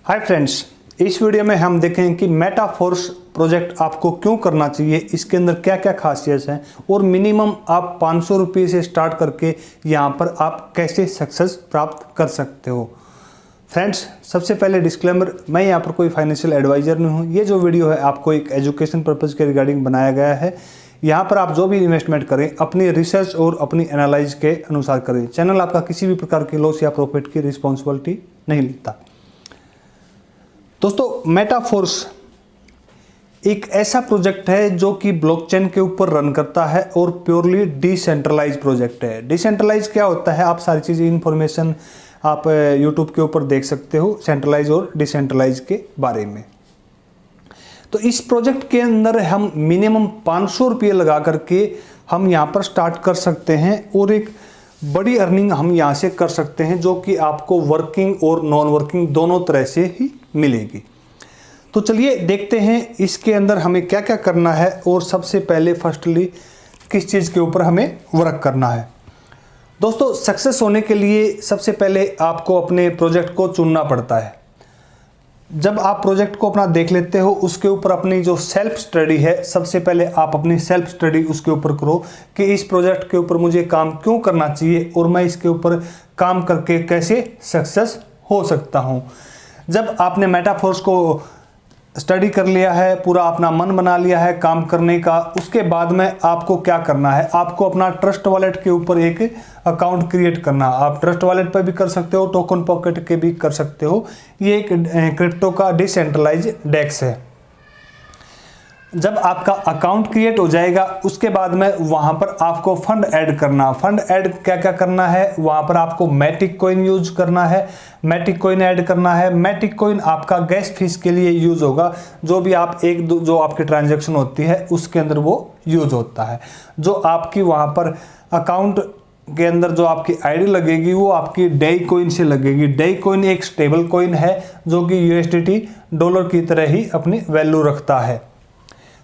Hi friends, इस video में हम देखेंगे कि मेटाफोर्स प्रोजेक्ट आपको क्यों करना चाहिए, इसके अंदर क्या क्या खासियत हैं और मिनिमम आप 500 रुपये से स्टार्ट करके यहाँ पर आप कैसे सक्सेस प्राप्त कर सकते हो। फ्रेंड्स, सबसे पहले डिस्क्लेमर, मैं यहाँ पर कोई फाइनेंशियल एडवाइज़र नहीं हूँ। ये जो वीडियो है आपको एक एजुकेशन पर्पज़ के रिगार्डिंग बनाया गया है। यहाँ पर आप जो भी इन्वेस्टमेंट करें अपनी रिसर्च और अपनी एनालाइज के अनुसार करें। चैनल आपका किसी भी प्रकार के लॉस या प्रॉफिट की रिस्पॉन्सिबिलिटी नहीं लेता। दोस्तों, मेटाफोर्स एक ऐसा प्रोजेक्ट है जो कि ब्लॉकचेन के ऊपर रन करता है और प्योरली डिसेंट्रलाइज प्रोजेक्ट है। डिसेंट्रलाइज क्या होता है, आप सारी चीज़ें इन्फॉर्मेशन आप यूट्यूब के ऊपर देख सकते हो सेंट्रलाइज और डिसेंट्रलाइज के बारे में। तो इस प्रोजेक्ट के अंदर हम मिनिमम 500 रुपये लगा करके हम यहाँ पर स्टार्ट कर सकते हैं और एक बड़ी अर्निंग हम यहाँ से कर सकते हैं जो कि आपको वर्किंग और नॉन वर्किंग दोनों तरह से ही मिलेगी। तो चलिए देखते हैं इसके अंदर हमें क्या क्या करना है और सबसे पहले फर्स्टली किस चीज़ के ऊपर हमें वर्क करना है। दोस्तों, सक्सेस होने के लिए सबसे पहले आपको अपने प्रोजेक्ट को चुनना पड़ता है। जब आप प्रोजेक्ट को अपना देख लेते हो उसके ऊपर अपनी जो सेल्फ स्टडी है, सबसे पहले आप अपनी सेल्फ स्टडी उसके ऊपर करो कि इस प्रोजेक्ट के ऊपर मुझे काम क्यों करना चाहिए और मैं इसके ऊपर काम करके कैसे सक्सेस हो सकता हूँ। जब आपने मेटाफोर्स को स्टडी कर लिया है, पूरा अपना मन बना लिया है काम करने का, उसके बाद में आपको क्या करना है, आपको अपना ट्रस्ट वॉलेट के ऊपर एक अकाउंट क्रिएट करना। आप ट्रस्ट वॉलेट पर भी कर सकते हो, टोकन पॉकेट के भी कर सकते हो। ये एक क्रिप्टो का डिसेंट्रलाइज डेक्स है। जब आपका अकाउंट क्रिएट हो जाएगा उसके बाद में वहाँ पर आपको फंड ऐड करना। फंड ऐड क्या क्या करना है, वहाँ पर आपको मैटिक कॉइन यूज करना है, मैटिक कॉइन ऐड करना है। मैटिक कॉइन आपका गैस फीस के लिए यूज होगा, जो भी आप जो आपकी ट्रांजैक्शन होती है उसके अंदर वो यूज होता है। जो आपकी वहाँ पर अकाउंट के अंदर जो आपकी आईडी लगेगी वो आपकी डे कॉइन से लगेगी। डे कॉइन एक स्टेबल कॉइन है जो कि यूएसडीटी डॉलर की तरह ही अपनी वैल्यू रखता है।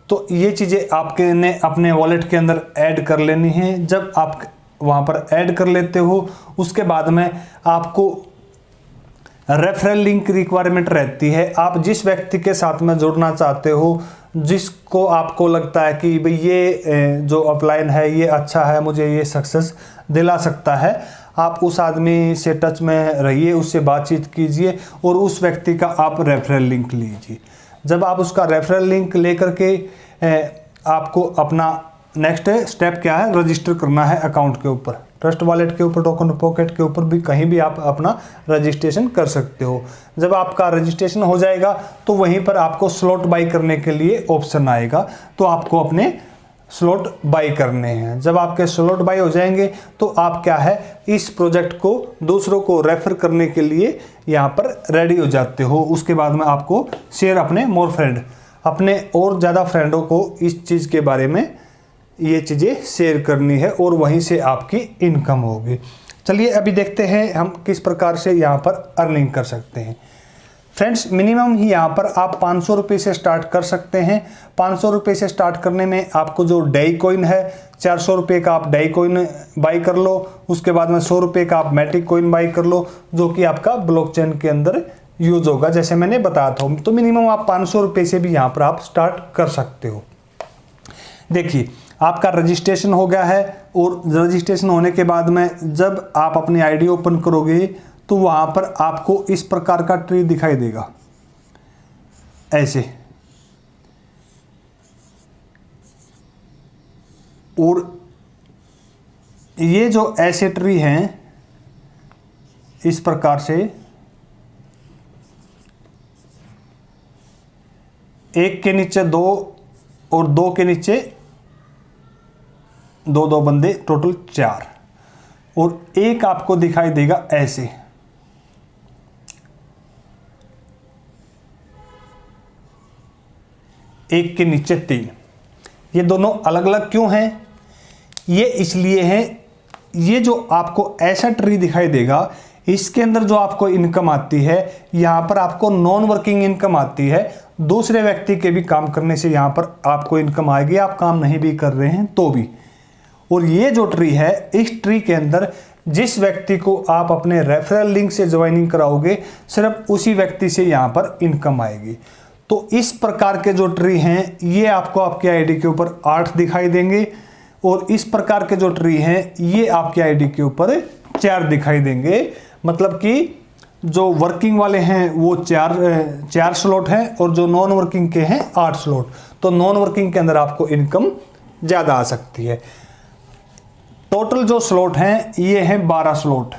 तो ये चीज़ें आपके ने अपने वॉलेट के अंदर ऐड कर लेनी है। जब आप वहाँ पर ऐड कर लेते हो उसके बाद में आपको रेफरल लिंक रिक्वायरमेंट रहती है। आप जिस व्यक्ति के साथ में जुड़ना चाहते हो, जिसको आपको लगता है कि भाई ये जो अपलाइन है ये अच्छा है, मुझे ये सक्सेस दिला सकता है, आप उस आदमी से टच में रहिए, उससे बातचीत कीजिए और उस व्यक्ति का आप रेफरल लिंक लीजिए। जब आप उसका रेफरल लिंक लेकर के आपको अपना नेक्स्ट स्टेप क्या है, रजिस्टर करना है अकाउंट के ऊपर, ट्रस्ट वॉलेट के ऊपर, टोकन पॉकेट के ऊपर भी कहीं भी आप अपना रजिस्ट्रेशन कर सकते हो। जब आपका रजिस्ट्रेशन हो जाएगा तो वहीं पर आपको स्लॉट बाई करने के लिए ऑप्शन आएगा, तो आपको अपने स्लॉट बाई करने हैं। जब आपके स्लॉट बाई हो जाएंगे तो आप क्या है, इस प्रोजेक्ट को दूसरों को रेफर करने के लिए यहाँ पर रेडी हो जाते हो। उसके बाद में आपको शेयर अपने मोर फ्रेंड, अपने और ज़्यादा फ्रेंडों को इस चीज़ के बारे में ये चीज़ें शेयर करनी है और वहीं से आपकी इनकम होगी। चलिए अभी देखते हैं हम किस प्रकार से यहाँ पर अर्निंग कर सकते हैं। फ्रेंड्स, मिनिमम ही यहाँ पर आप 500 रुपये से स्टार्ट कर सकते हैं। 500 रुपये से स्टार्ट करने में आपको जो डे कॉइन है 400 रुपये का आप डे कॉइन बाई कर लो, उसके बाद में 100 रुपये का आप मैटिक कॉइन बाई कर लो जो कि आपका ब्लॉकचेन के अंदर यूज होगा, जैसे मैंने बताया था। तो मिनिमम आप 500 रुपये से भी यहाँ पर आप स्टार्ट कर सकते हो। देखिए, आपका रजिस्ट्रेशन हो गया है और रजिस्ट्रेशन होने के बाद में जब आप अपनी आईडी ओपन करोगे तो वहाँ पर आपको इस प्रकार का ट्री दिखाई देगा, ऐसे। और ये जो ऐसे ट्री हैं इस प्रकार से, एक के नीचे दो और दो के नीचे दो बंदे, टोटल 4, और एक आपको दिखाई देगा ऐसे। एक के नीचे 3। ये दोनों अलग अलग क्यों हैं? ये इसलिए हैं, ये जो आपको ऐसा ट्री दिखाई देगा इसके अंदर जो आपको इनकम आती है, यहाँ पर आपको नॉन वर्किंग इनकम आती है। दूसरे व्यक्ति के भी काम करने से यहाँ पर आपको इनकम आएगी, आप काम नहीं भी कर रहे हैं तो भी। और ये जो ट्री है, इस ट्री के अंदर जिस व्यक्ति को आप अपने रेफरल लिंक से ज्वाइनिंग कराओगे सिर्फ उसी व्यक्ति से यहाँ पर इनकम आएगी। तो इस प्रकार के जो ट्री हैं ये आपको आपके आईडी के ऊपर 8 दिखाई देंगे और इस प्रकार के जो ट्री हैं ये आपके आईडी के ऊपर 4 दिखाई देंगे। मतलब कि जो वर्किंग वाले हैं वो 4 स्लॉट हैं और जो नॉन वर्किंग के हैं 8 स्लॉट। तो नॉन वर्किंग के अंदर आपको इनकम ज़्यादा आ सकती है। टोटल जो स्लॉट हैं ये हैं 12 स्लॉट,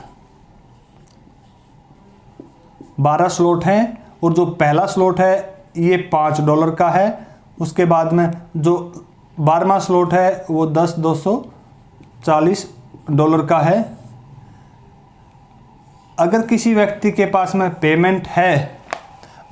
12 स्लॉट हैं और जो पहला स्लॉट है ये $5 का है। उसके बाद में जो 12वां स्लॉट है वो $10,240 का है। अगर किसी व्यक्ति के पास में पेमेंट है,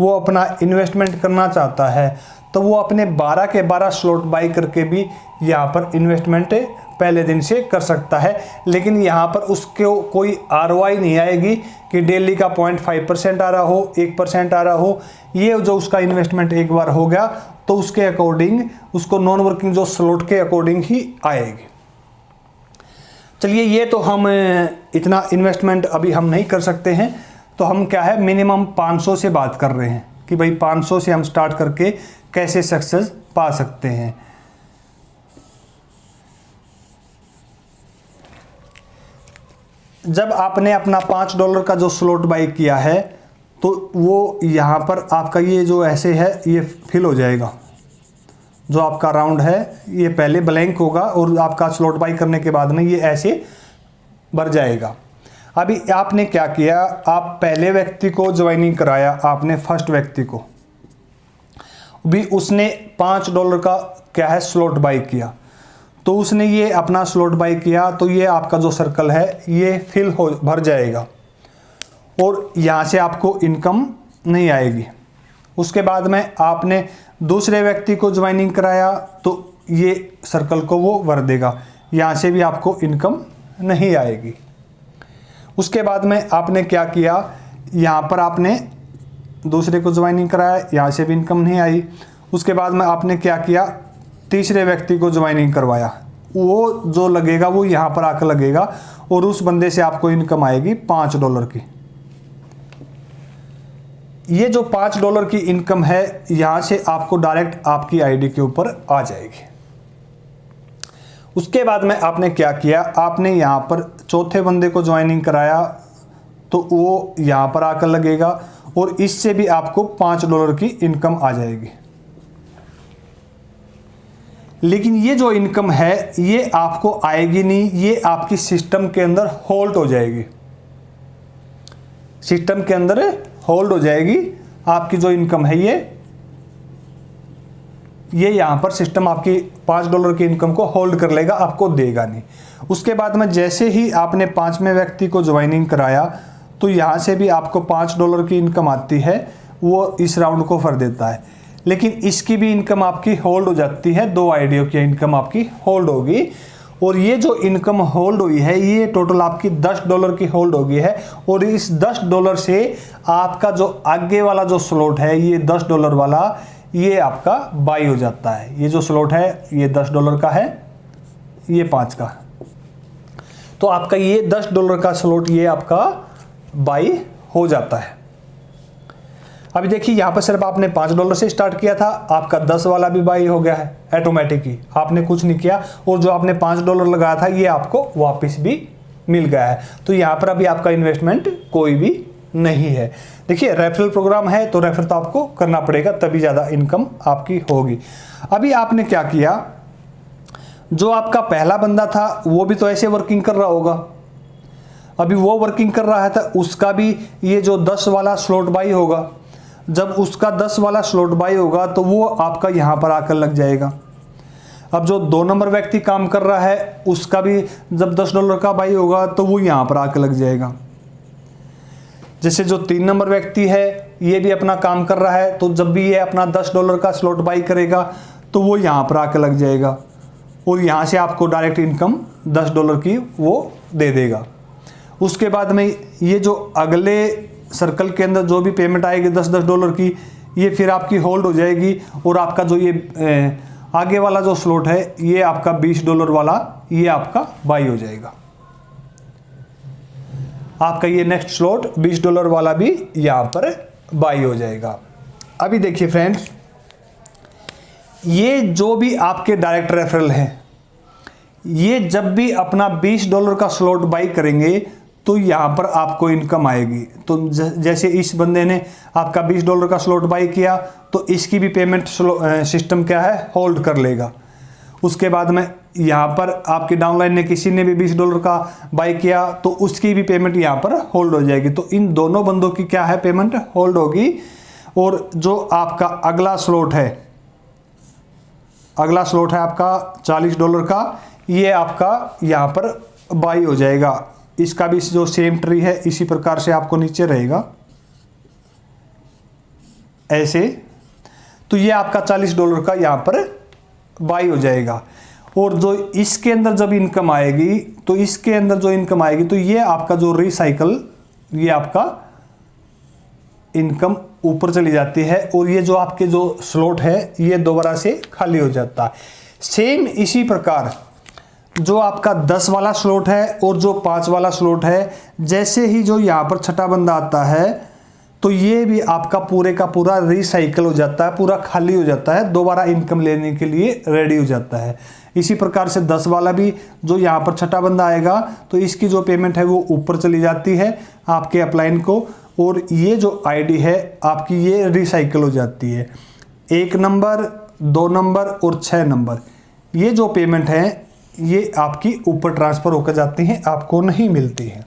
वो अपना इन्वेस्टमेंट करना चाहता है, तो वो अपने 12 के 12 स्लॉट बाई करके भी यहाँ पर इन्वेस्टमेंट पहले दिन से कर सकता है। लेकिन यहाँ पर उसको कोई ROI नहीं आएगी कि डेली का 0.5% आ रहा हो, 1% आ रहा हो। ये जो उसका इन्वेस्टमेंट एक बार हो गया तो उसके अकॉर्डिंग उसको नॉन वर्किंग जो स्लॉट के अकॉर्डिंग ही आएगी। चलिए, ये तो हम इतना इन्वेस्टमेंट अभी हम नहीं कर सकते हैं, तो हम क्या है मिनिमम 500 से बात कर रहे हैं कि भाई 500 से हम स्टार्ट करके कैसे सक्सेस पा सकते हैं। जब आपने अपना $5 का जो स्लॉट बाई किया है तो वो यहाँ पर आपका ये जो ऐसे है ये फिल हो जाएगा। जो आपका राउंड है ये पहले ब्लैंक होगा और आपका स्लॉट बाई करने के बाद में ये ऐसे भर जाएगा। अभी आपने क्या किया, आप पहले व्यक्ति को ज्वाइनिंग कराया, आपने फर्स्ट व्यक्ति को भी उसने $5 का क्या है स्लॉट बाई किया, तो उसने ये अपना स्लॉट बाई किया तो ये आपका जो सर्कल है ये फिल हो भर जाएगा और यहाँ से आपको इनकम नहीं आएगी। उसके बाद में आपने दूसरे व्यक्ति को ज्वाइनिंग कराया तो ये सर्कल को वो भर देगा, यहाँ से भी आपको इनकम नहीं आएगी। उसके बाद में आपने क्या किया, यहाँ पर आपने दूसरे को ज्वाइनिंग कराया, यहाँ से भी इनकम नहीं आई। उसके बाद में आपने क्या किया, तीसरे व्यक्ति को ज्वाइनिंग करवाया, वो जो लगेगा वो यहाँ पर आकर लगेगा और उस बंदे से आपको इनकम आएगी $5 की। ये जो $5 की इनकम है यहाँ से आपको डायरेक्ट आपकी आईडी के ऊपर आ जाएगी। उसके बाद में आपने क्या किया, आपने यहाँ पर चौथे बंदे को ज्वाइनिंग कराया तो वो यहाँ पर आकर लगेगा और इससे भी आपको $5 की इनकम आ जाएगी। लेकिन ये जो इनकम है ये आपको आएगी नहीं, ये आपकी सिस्टम के अंदर होल्ड हो जाएगी। सिस्टम के अंदर होल्ड हो जाएगी आपकी जो इनकम है ये यहाँ पर सिस्टम आपकी $5 की इनकम को होल्ड कर लेगा, आपको देगा नहीं। उसके बाद में जैसे ही आपने 5वें व्यक्ति को ज्वाइनिंग कराया तो यहाँ से भी आपको $5 की इनकम आती है, वो इस राउंड को भर देता है। लेकिन इसकी भी इनकम आपकी होल्ड हो जाती है, 2 आईडियों की इनकम आपकी होल्ड होगी। और ये जो इनकम होल्ड हुई है ये टोटल आपकी $10 की होल्ड हो गई है और इस $10 से आपका जो आगे वाला जो स्लॉट है ये $10 वाला ये आपका बाई हो जाता है। ये जो स्लॉट है ये $10 का है, ये 5 का, तो आपका ये $10 का स्लॉट ये आपका बाई हो जाता है। अभी देखिए यहाँ पर सिर्फ आपने $5 से स्टार्ट किया था, आपका 10 वाला भी बाई हो गया है ऑटोमेटिक ही, आपने कुछ नहीं किया और जो आपने $5 लगाया था ये आपको वापस भी मिल गया है। तो यहाँ पर अभी आपका इन्वेस्टमेंट कोई भी नहीं है। देखिए रेफरल प्रोग्राम है तो रेफर तो आपको करना पड़ेगा, तभी ज़्यादा इनकम आपकी होगी। अभी आपने क्या किया, जो आपका पहला बंदा था वो भी तो ऐसे वर्किंग कर रहा होगा, अभी वो वर्किंग कर रहा है तो उसका भी ये जो 10 वाला स्लॉट बाई होगा, जब उसका 10 वाला स्लॉट बाई होगा तो वो आपका यहाँ पर आकर लग जाएगा। अब जो 2 नंबर व्यक्ति काम कर रहा है उसका भी जब $10 का बाई होगा तो वो यहाँ पर आकर लग जाएगा। जैसे जो 3 नंबर व्यक्ति है ये भी अपना काम कर रहा है तो जब भी ये अपना $10 का स्लॉट बाई करेगा तो वो यहाँ पर आकर लग जाएगा और यहाँ से आपको डायरेक्ट इनकम $10 की वो दे देगा। उसके बाद में ये जो अगले सर्कल के अंदर जो भी पेमेंट आएगी $10 की ये फिर आपकी होल्ड हो जाएगी और आपका जो ये आगे वाला जो स्लॉट है ये आपका $20 वाला ये आपका बाई हो जाएगा। आपका ये नेक्स्ट स्लॉट $20 वाला भी यहाँ पर बाई हो जाएगा। अभी देखिए फ्रेंड्स, ये जो भी आपके डायरेक्ट रेफरल हैं, ये जब भी अपना $20 का स्लॉट बाई करेंगे तो यहाँ पर आपको इनकम आएगी। तो जैसे इस बंदे ने आपका $20 का स्लॉट बाई किया तो इसकी भी पेमेंट सिस्टम क्या है, होल्ड कर लेगा। उसके बाद में यहाँ पर आपकी डाउनलाइन ने किसी ने भी $20 का बाई किया तो उसकी भी पेमेंट यहाँ पर होल्ड हो जाएगी। तो इन दोनों बंदों की क्या है, पेमेंट होल्ड होगी। और जो आपका अगला स्लॉट है आपका $40 का, ये आपका यहाँ पर बाई हो जाएगा। इसका भी जो सेम ट्री है इसी प्रकार से आपको नीचे रहेगा ऐसे। तो ये आपका $40 का यहाँ पर बाई हो जाएगा। और जो इसके अंदर जब इनकम आएगी तो इसके अंदर जो इनकम आएगी तो ये आपका जो रिसाइकल, ये आपका इनकम ऊपर चली जाती है और ये जो आपके जो स्लॉट है ये दोबारा से खाली हो जाता है। सेम इसी प्रकार जो आपका 10 वाला स्लॉट है और जो 5 वाला स्लॉट है, जैसे ही जो यहाँ पर छठा बंदा आता है तो ये भी आपका पूरे का पूरा रिसाइकल हो जाता है, पूरा खाली हो जाता है, दोबारा इनकम लेने के लिए रेडी हो जाता है। इसी प्रकार से 10 वाला भी जो यहाँ पर छठा बंदा आएगा तो इसकी जो पेमेंट है वो ऊपर चली जाती है आपके अपलाइन को, और ये जो आईडी है आपकी ये रिसाइकल हो जाती है। 1 नंबर, 2 नंबर और 6 नंबर, ये जो पेमेंट है ये आपकी ऊपर ट्रांसफर होकर जाती हैं, आपको नहीं मिलती है।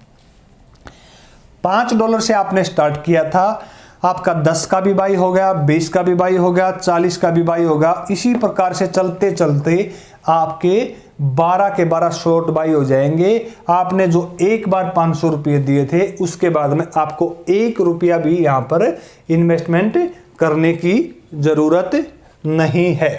$5 से आपने स्टार्ट किया था, आपका 10 का भी बाई हो गया, 20 का भी बाई हो गया, 40 का भी बाई होगा। इसी प्रकार से चलते चलते आपके 12 के 12 स्लॉट बाई हो जाएंगे। आपने जो एक बार 500 रुपये दिए थे उसके बाद में आपको ₹1 भी यहाँ पर इन्वेस्टमेंट करने की ज़रूरत नहीं है।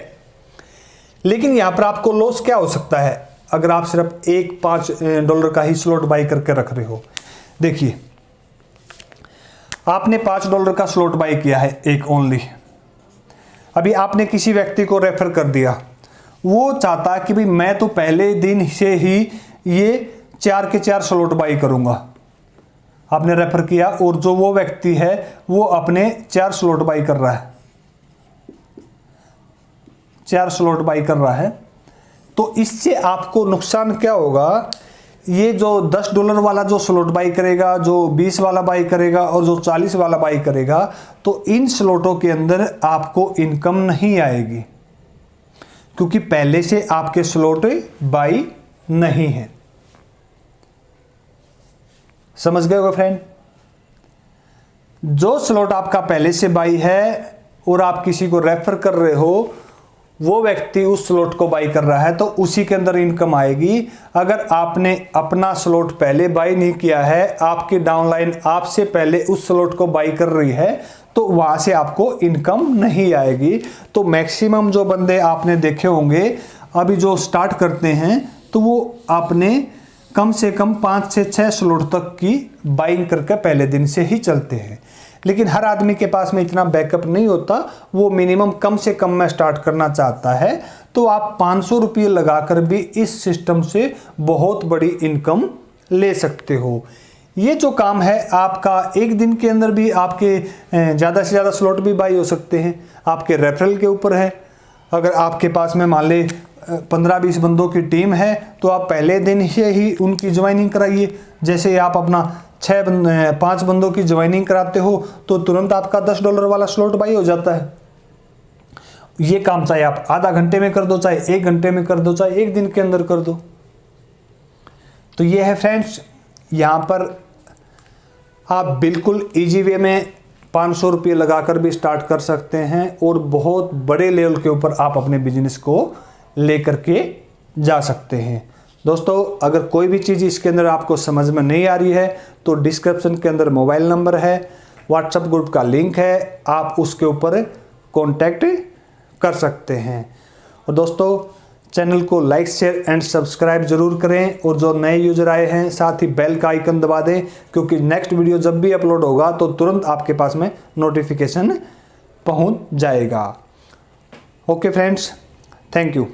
लेकिन यहाँ पर आपको लॉस क्या हो सकता है अगर आप सिर्फ एक $5 का ही स्लॉट बाई करके रख रहे हो। देखिए, आपने $5 का स्लॉट बाई किया है एक ओनली, अभी आपने किसी व्यक्ति को रेफर कर दिया, वो चाहता है कि भाई मैं तो पहले दिन से ही ये 4 के 4 स्लॉट बाई करूंगा। आपने रेफर किया और जो वो व्यक्ति है वो अपने 4 स्लॉट बाई कर रहा है, 4 स्लॉट बाई कर रहा है। तो इससे आपको नुकसान क्या होगा, ये जो $10 वाला जो स्लॉट बाई करेगा, जो 20 वाला बाई करेगा और जो 40 वाला बाई करेगा, तो इन स्लॉटों के अंदर आपको इनकम नहीं आएगी क्योंकि पहले से आपके स्लॉट बाई नहीं है। समझ गए होगा फ्रेंड? जो स्लॉट आपका पहले से बाई है और आप किसी को रेफर कर रहे हो, वो व्यक्ति उस स्लॉट को बाई कर रहा है तो उसी के अंदर इनकम आएगी। अगर आपने अपना स्लॉट पहले बाई नहीं किया है, आपकी डाउनलाइन आपसे पहले उस स्लॉट को बाई कर रही है, तो वहां से आपको इनकम नहीं आएगी। तो मैक्सिमम जो बंदे आपने देखे होंगे अभी जो स्टार्ट करते हैं तो वो आपने कम से कम 5 से 6 स्लॉट तक की बाइंग करके पहले दिन से ही चलते हैं। लेकिन हर आदमी के पास में इतना बैकअप नहीं होता, वो मिनिमम कम से कम में स्टार्ट करना चाहता है। तो आप 500 रुपये लगाकर भी इस सिस्टम से बहुत बड़ी इनकम ले सकते हो। ये जो काम है आपका एक दिन के अंदर भी आपके ज़्यादा से ज़्यादा स्लॉट भी बाई हो सकते हैं, आपके रेफरल के ऊपर है। अगर आपके पास में मान ले 15-20 बंदों की टीम है तो आप पहले दिन से ही उनकी ज्वाइनिंग कराइए। जैसे आप अपना 5 बंदों की ज्वाइनिंग कराते हो तो तुरंत आपका $10 वाला स्लॉट बाई हो जाता है। ये काम चाहे आप आधा घंटे में कर दो, चाहे 1 घंटे में कर दो, चाहे 1 दिन के अंदर कर दो। तो ये है फ्रेंड्स, यहाँ पर आप बिल्कुल इजी वे में 500 रुपये लगाकर भी स्टार्ट कर सकते हैं और बहुत बड़े लेवल के ऊपर आप अपने बिजनेस को लेकर के जा सकते हैं। दोस्तों, अगर कोई भी चीज़ इसके अंदर आपको समझ में नहीं आ रही है तो डिस्क्रिप्शन के अंदर मोबाइल नंबर है, व्हाट्सएप ग्रुप का लिंक है, आप उसके ऊपर कांटेक्ट कर सकते हैं। और दोस्तों, चैनल को लाइक शेयर एंड सब्सक्राइब जरूर करें और जो नए यूजर आए हैं साथ ही बेल का आइकन दबा दें, क्योंकि नेक्स्ट वीडियो जब भी अपलोड होगा तो तुरंत आपके पास में नोटिफिकेशन पहुंच जाएगा। Okay friends, thank you.